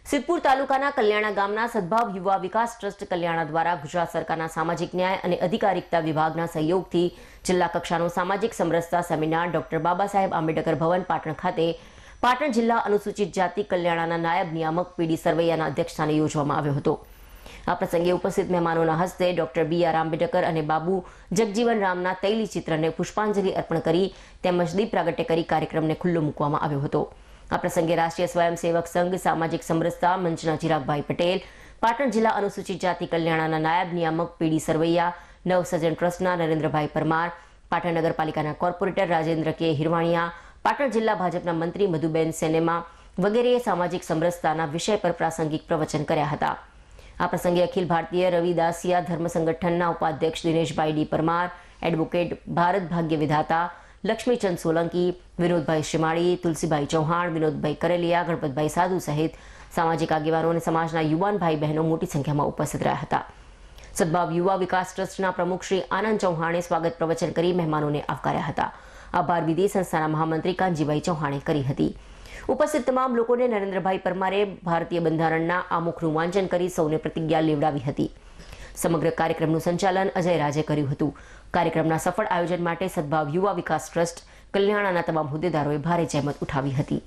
સિદ્ધપુર તાલુકાના કલ્યાણા ગામના સદભાવ યુવા વિકાસ ટ્રસ્ટ કલ્યાણા દ્વારા ગુજરાત સરકારના સામાજિક ન્યાય અને અધિકારિતા વિભાગના સહયોગથી જિલ્લા કક્ષાનો સામાજિક સમરસતા સેમિનાર ડોક્ટર બાબાસાહેબ આંબેડકર ભવન પાટણ ખાતે પાટણ જિલ્લા અનુસૂચિત જાતિ કલ્યાણના નાયબ નિયામક પીડી સરવૈયાના અધ્યક્ષસ્થાને યોજવામાં આવ્યો હતો। આ પ્રસંગે ઉપસ્થિત મહેમાનોના હસ્તે ડોક્ટર બી.આર. આંબેડકર અને બાબુ જગજીવન રામના તૈલી ચિત્રને પુષ્પાંજલિ અર્પણ કરી તેમજ દીપ પ્રાગટ્ય કરી કાર્યક્રમને ખુલ્લો મૂકવામાં આવ્યો હતો। આ પ્રસંગે રાષ્ટ્રીય સ્વયંસેવક સંઘ સામાજિક સમરસતા મંચના ચિરાગભાઈ પટેલ, પાટણ જિલ્લા અનુસૂચિત જાતિ કલ્યાણના નાયબ નિયામક પીડી સરવૈયા, નવસર્જન ટ્રસ્ટના નરેન્દ્રભાઈ પરમાર, પાટણ નગરપાલિકાના કોર્પોરેટર રાજેન્દ્ર કે હિરવાણિયા, પાટણ જિલ્લા ભાજપના મંત્રી મધુબેન સેનેમા વગેરેએ સામાજિક સમરસતાના વિષય પર પ્રાસંગિક પ્રવચન કર્યા હતા। આ પ્રસંગે અખિલ ભારતીય રવિદાસિયા ધર્મ સંગઠનના ઉપાધ્યક્ષ દિનેશભાઈ ડી પરમાર, એડવોકેટ ભારત ભાગ્ય વિધાતા લક્ષ્મીચંદ સોલંકી, વિનોદભાઈ શ્રીમાળી, તુલસીભાઈ ચૌહાણ, વિનોદભાઈ કરેલિયા, ગણપતભાઈ સાધુ સહિત સામાજિક આગેવાનો અને સમાજના યુવાન ભાઈ બહેનો મોટી સંખ્યામાં ઉપસ્થિત રહ્યા હતા। સદભાવ યુવા વિકાસ ટ્રસ્ટના પ્રમુખ શ્રી આનંદ ચૌહાણે સ્વાગત પ્રવચન કરી મહેમાનોને આવકાર્યા હતા। આભાર વિધિ સંસ્થાના મહામંત્રી કાનજીભાઈ ચૌહાણે કરી હતી। ઉપસ્થિત તમામ લોકોને નરેન્દ્રભાઈ પરમારે ભારતીય બંધારણના આમુખનું વાંચન કરી સૌને પ્રતિજ્ઞા લેવડાવી હતી। સમગ્ર કાર્યક્રમનું સંચાલન અજય રાજે કર્યું હતું। કાર્યક્રમના સફળ આયોજન માટે સદભાવ યુવા વિકાસ ટ્રસ્ટ કલ્યાણાના તમામ હોદ્દેદારોએ ભારે જહેમત ઉઠાવી હતી।